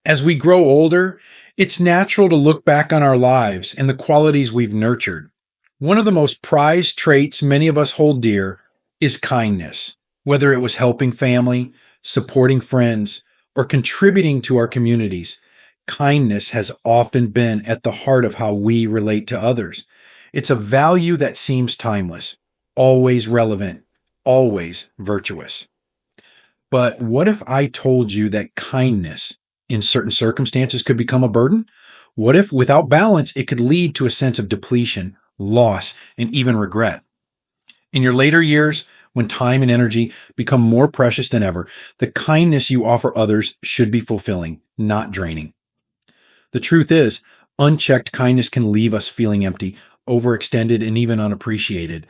As we grow older, it's natural to look back on our lives and the qualities we've nurtured. One of the most prized traits many of us hold dear is kindness. Whether it was helping family, supporting friends, or contributing to our communities, kindness has often been at the heart of how we relate to others. It's a value that seems timeless, always relevant, always virtuous. But what if I told you that kindness in certain circumstances could become a burden? What if, without balance, it could lead to a sense of depletion, loss, and even regret? In your later years, when time and energy become more precious than ever, the kindness you offer others should be fulfilling, not draining. The truth is, unchecked kindness can leave us feeling empty, overextended, and even unappreciated.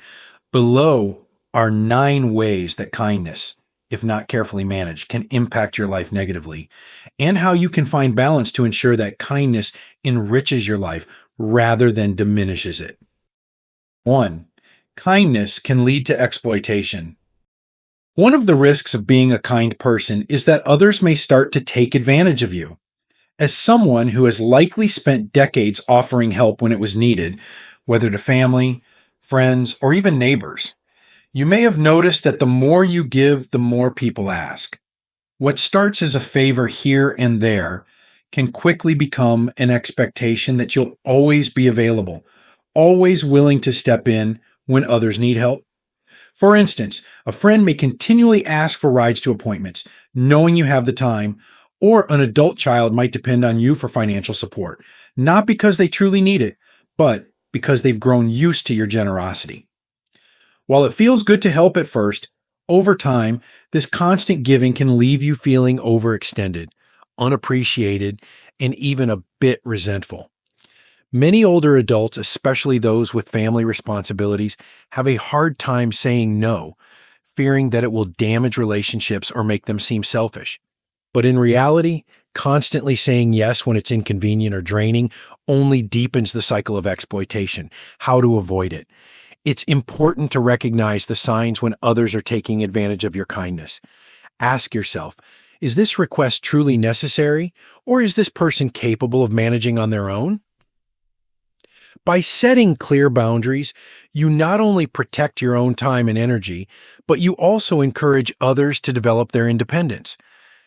Below are 9 ways that kindness, if not carefully managed, can impact your life negatively, and how you can find balance to ensure that kindness enriches your life rather than diminishes it. 1. Kindness can lead to exploitation. One of the risks of being a kind person is that others may start to take advantage of you. As someone who has likely spent decades offering help when it was needed, whether to family, friends, or even neighbors, you may have noticed that the more you give, the more people ask. What starts as a favor here and there can quickly become an expectation that you'll always be available, always willing to step in when others need help. For instance, a friend may continually ask for rides to appointments, knowing you have the time, or an adult child might depend on you for financial support, not because they truly need it, but because they've grown used to your generosity. While it feels good to help at first, over time, this constant giving can leave you feeling overextended, unappreciated, and even a bit resentful. Many older adults, especially those with family responsibilities, have a hard time saying no, fearing that it will damage relationships or make them seem selfish. But in reality, constantly saying yes when it's inconvenient or draining only deepens the cycle of exploitation. How to avoid it? It's important to recognize the signs when others are taking advantage of your kindness. Ask yourself, is this request truly necessary, or is this person capable of managing on their own? By setting clear boundaries, you not only protect your own time and energy, but you also encourage others to develop their independence.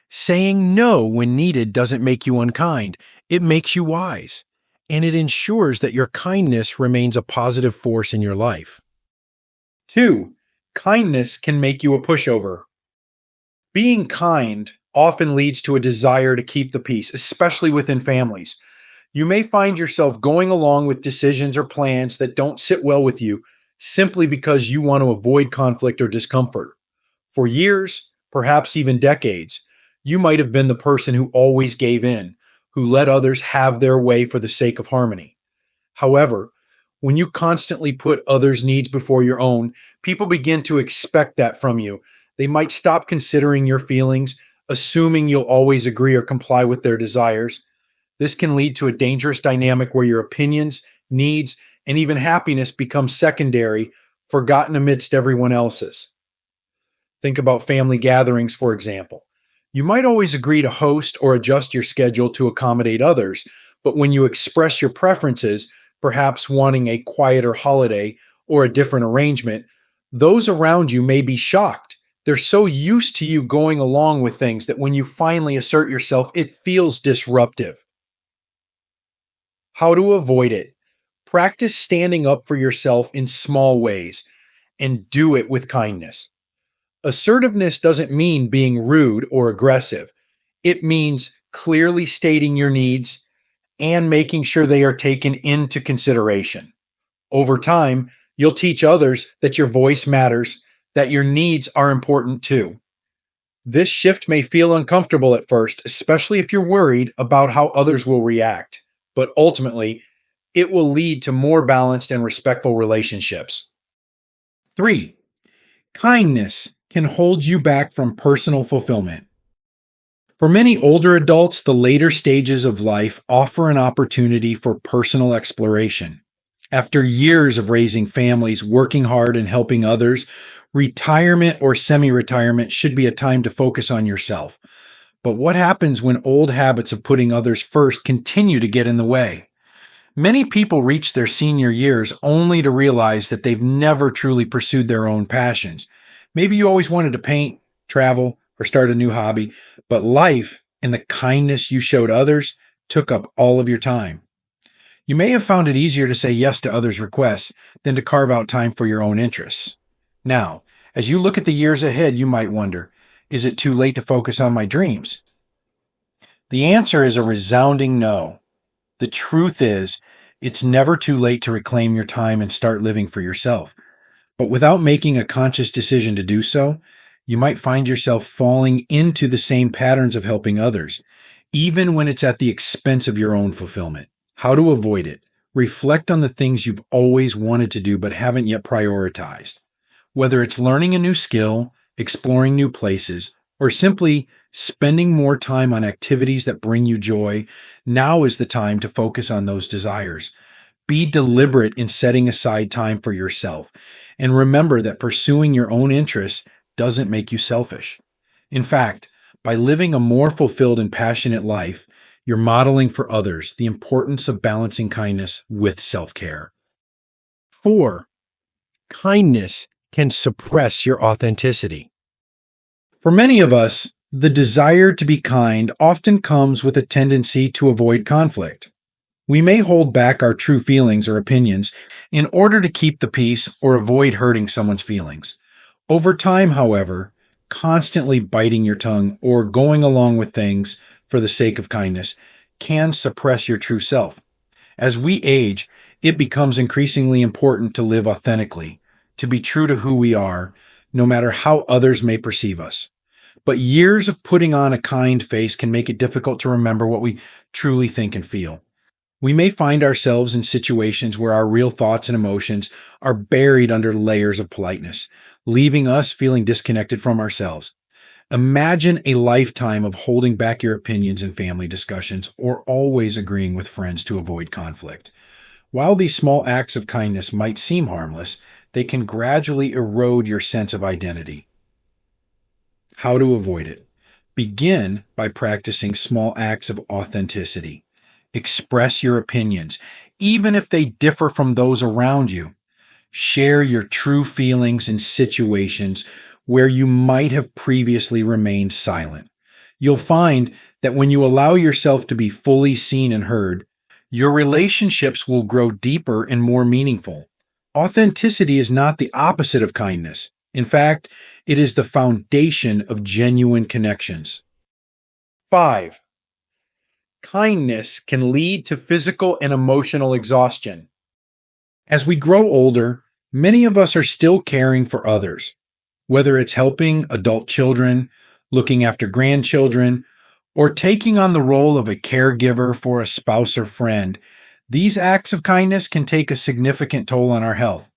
Saying no when needed doesn't make you unkind, it makes you wise, and it ensures that your kindness remains a positive force in your life. 2. Kindness can make you a pushover. Being kind often leads to a desire to keep the peace, especially within families. You may find yourself going along with decisions or plans that don't sit well with you simply because you want to avoid conflict or discomfort. For years, perhaps even decades, you might have been the person who always gave in, who let others have their way for the sake of harmony. However, when you constantly put others' needs before your own, people begin to expect that from you. They might stop considering your feelings, assuming you'll always agree or comply with their desires. This can lead to a dangerous dynamic where your opinions, needs, and even happiness become secondary, forgotten amidst everyone else's. Think about family gatherings, for example. You might always agree to host or adjust your schedule to accommodate others, but when you express your preferences, perhaps wanting a quieter holiday or a different arrangement, those around you may be shocked. They're so used to you going along with things that when you finally assert yourself, it feels disruptive. How to avoid it? Practice standing up for yourself in small ways and do it with kindness. Assertiveness doesn't mean being rude or aggressive. It means clearly stating your needs and making sure they are taken into consideration. Over time, you'll teach others that your voice matters, that your needs are important too. This shift may feel uncomfortable at first, especially if you're worried about how others will react, but ultimately, it will lead to more balanced and respectful relationships. 3. Kindness can hold you back from personal fulfillment. For many older adults, the later stages of life offer an opportunity for personal exploration. After years of raising families, working hard, and helping others, retirement or semi-retirement should be a time to focus on yourself. But what happens when old habits of putting others first continue to get in the way? Many people reach their senior years only to realize that they've never truly pursued their own passions. Maybe you always wanted to paint, travel, or start a new hobby, but life and the kindness you showed others took up all of your time. You may have found it easier to say yes to others' requests than to carve out time for your own interests. Now, as you look at the years ahead, you might wonder, is it too late to focus on my dreams? The answer is a resounding no. The truth is, it's never too late to reclaim your time and start living for yourself. But without making a conscious decision to do so, you might find yourself falling into the same patterns of helping others, even when it's at the expense of your own fulfillment. How to avoid it? Reflect on the things you've always wanted to do but haven't yet prioritized. Whether it's learning a new skill, exploring new places, or simply spending more time on activities that bring you joy, now is the time to focus on those desires. Be deliberate in setting aside time for yourself, and remember that pursuing your own interests doesn't make you selfish. In fact, by living a more fulfilled and passionate life, you're modeling for others the importance of balancing kindness with self-care. 4. Kindness can suppress your authenticity. For many of us, the desire to be kind often comes with a tendency to avoid conflict. We may hold back our true feelings or opinions in order to keep the peace or avoid hurting someone's feelings. Over time, however, constantly biting your tongue or going along with things for the sake of kindness can suppress your true self. As we age, it becomes increasingly important to live authentically, to be true to who we are, no matter how others may perceive us. But years of putting on a kind face can make it difficult to remember what we truly think and feel. We may find ourselves in situations where our real thoughts and emotions are buried under layers of politeness, leaving us feeling disconnected from ourselves. Imagine a lifetime of holding back your opinions in family discussions or always agreeing with friends to avoid conflict. While these small acts of kindness might seem harmless, they can gradually erode your sense of identity. How to avoid it? Begin by practicing small acts of authenticity. Express your opinions, even if they differ from those around you. Share your true feelings in situations where you might have previously remained silent. You'll find that when you allow yourself to be fully seen and heard, your relationships will grow deeper and more meaningful. Authenticity is not the opposite of kindness. In fact, it is the foundation of genuine connections. 5. Kindness can lead to physical and emotional exhaustion. As we grow older, many of us are still caring for others, whether it's helping adult children, looking after grandchildren, or taking on the role of a caregiver for a spouse or friend. These acts of kindness can take a significant toll on our health.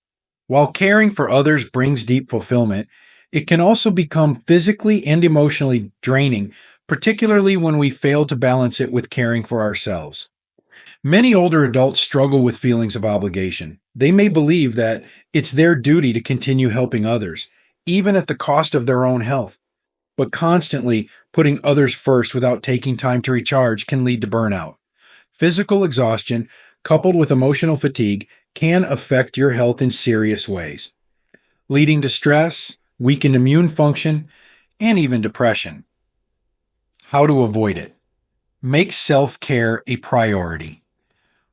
While caring for others brings deep fulfillment, it can also become physically and emotionally draining, particularly when we fail to balance it with caring for ourselves. Many older adults struggle with feelings of obligation. They may believe that it's their duty to continue helping others, even at the cost of their own health. But constantly putting others first without taking time to recharge can lead to burnout. Physical exhaustion, coupled with emotional fatigue, can affect your health in serious ways, leading to stress, weakened immune function, and even depression. How to avoid it? Make self-care a priority.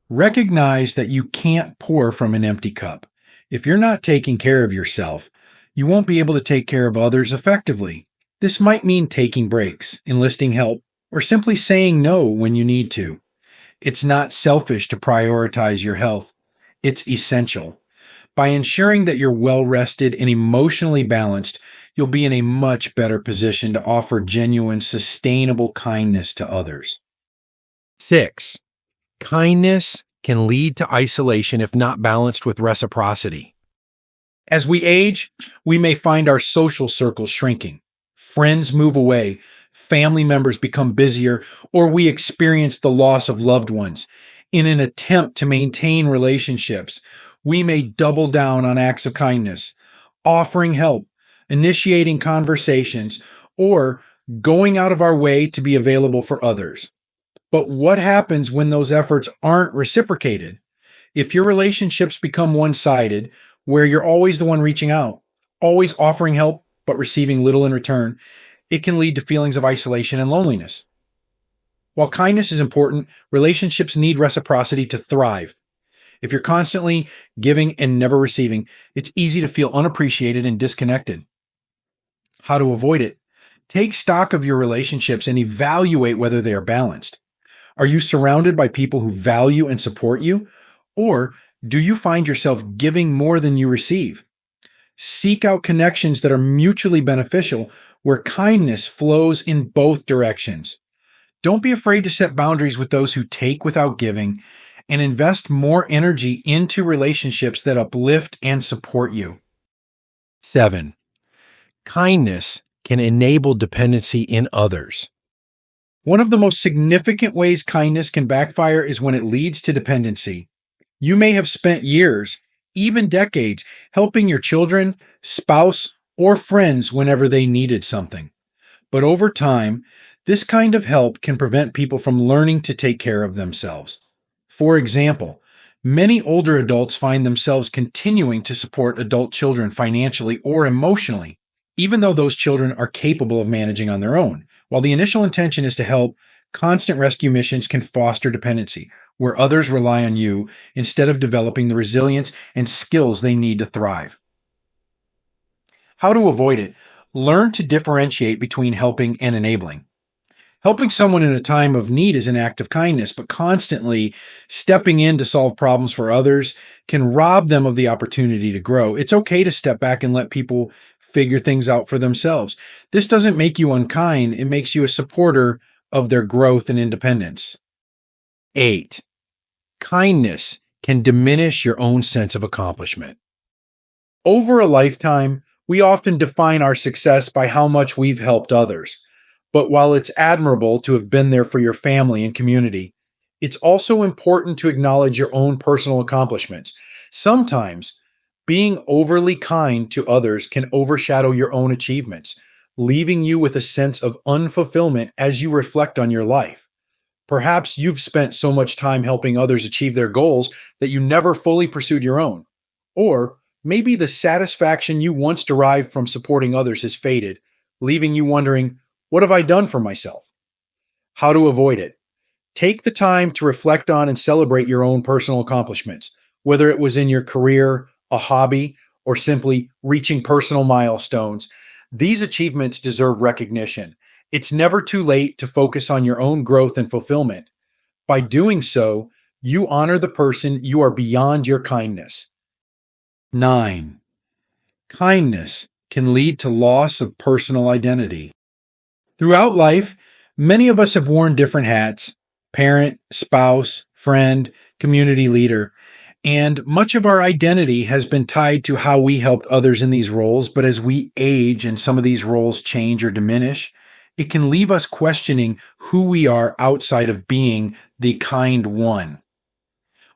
Recognize that you can't pour from an empty cup. If you're not taking care of yourself, you won't be able to take care of others effectively. This might mean taking breaks, enlisting help, or simply saying no when you need to. It's not selfish to prioritize your health. It's essential. By ensuring that you're well rested and emotionally balanced, you'll be in a much better position to offer genuine, sustainable kindness to others. 6. Kindness can lead to isolation if not balanced with reciprocity. As we age, we may find our social circles shrinking. Friends move away, family members become busier, or we experience the loss of loved ones. In an attempt to maintain relationships, we may double down on acts of kindness, offering help, initiating conversations, or going out of our way to be available for others. But what happens when those efforts aren't reciprocated? If your relationships become one sided, where you're always the one reaching out, always offering help, but receiving little in return, it can lead to feelings of isolation and loneliness. While kindness is important, relationships need reciprocity to thrive. If you're constantly giving and never receiving, it's easy to feel unappreciated and disconnected. How to avoid it? Take stock of your relationships and evaluate whether they are balanced. Are you surrounded by people who value and support you? Or do you find yourself giving more than you receive? Seek out connections that are mutually beneficial, where kindness flows in both directions. Don't be afraid to set boundaries with those who take without giving, and invest more energy into relationships that uplift and support you. 7. Kindness can enable dependency in others. One of the most significant ways kindness can backfire is when it leads to dependency. You may have spent years, even decades, helping your children, spouse, or friends whenever they needed something. But over time, this kind of help can prevent people from learning to take care of themselves. For example, many older adults find themselves continuing to support adult children financially or emotionally, even though those children are capable of managing on their own. While the initial intention is to help, constant rescue missions can foster dependency, where others rely on you instead of developing the resilience and skills they need to thrive. How to avoid it? Learn to differentiate between helping and enabling. Helping someone in a time of need is an act of kindness, but constantly stepping in to solve problems for others can rob them of the opportunity to grow. It's okay to step back and let people figure things out for themselves. This doesn't make you unkind, it makes you a supporter of their growth and independence. 8. Kindness can diminish your own sense of accomplishment. Over a lifetime, we often define our success by how much we've helped others. But while it's admirable to have been there for your family and community, it's also important to acknowledge your own personal accomplishments. Sometimes, being overly kind to others can overshadow your own achievements, leaving you with a sense of unfulfillment as you reflect on your life. Perhaps you've spent so much time helping others achieve their goals that you never fully pursued your own. Or maybe the satisfaction you once derived from supporting others has faded, leaving you wondering, what have I done for myself? How to avoid it? Take the time to reflect on and celebrate your own personal accomplishments, whether it was in your career, a hobby, or simply reaching personal milestones. These achievements deserve recognition. It's never too late to focus on your own growth and fulfillment. By doing so, you honor the person you are beyond your kindness. 9. Kindness can lead to loss of personal identity. Throughout life, many of us have worn different hats: parent, spouse, friend, community leader, and much of our identity has been tied to how we helped others in these roles. But as we age and some of these roles change or diminish, it can leave us questioning who we are outside of being the kind one.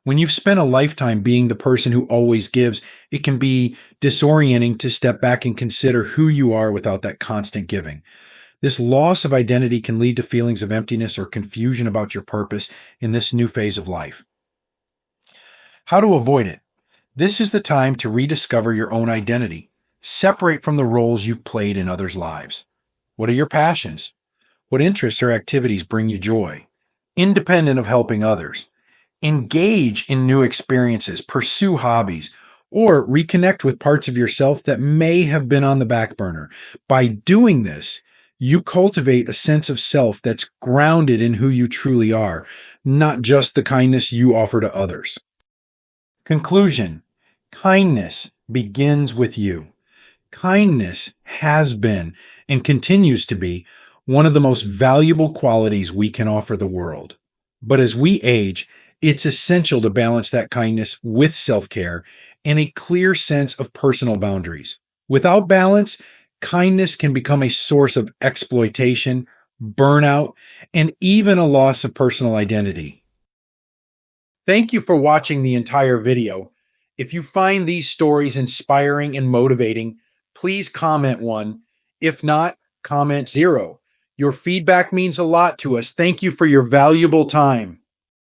When you've spent a lifetime being the person who always gives, it can be disorienting to step back and consider who you are without that constant giving. This loss of identity can lead to feelings of emptiness or confusion about your purpose in this new phase of life. How to avoid it? This is the time to rediscover your own identity. Separate from the roles you've played in others' lives. What are your passions? What interests or activities bring you joy? Independent of helping others. Engage in new experiences, pursue hobbies, or reconnect with parts of yourself that may have been on the back burner. By doing this, you cultivate a sense of self that's grounded in who you truly are, not just the kindness you offer to others. Conclusion: kindness begins with you. Kindness has been and continues to be one of the most valuable qualities we can offer the world. But as we age, it's essential to balance that kindness with self-care and a clear sense of personal boundaries. Without balance, kindness can become a source of exploitation, burnout, and even a loss of personal identity. Thank you for watching the entire video. If you find these stories inspiring and motivating, please comment 1. If not, comment 0. Your feedback means a lot to us. Thank you for your valuable time.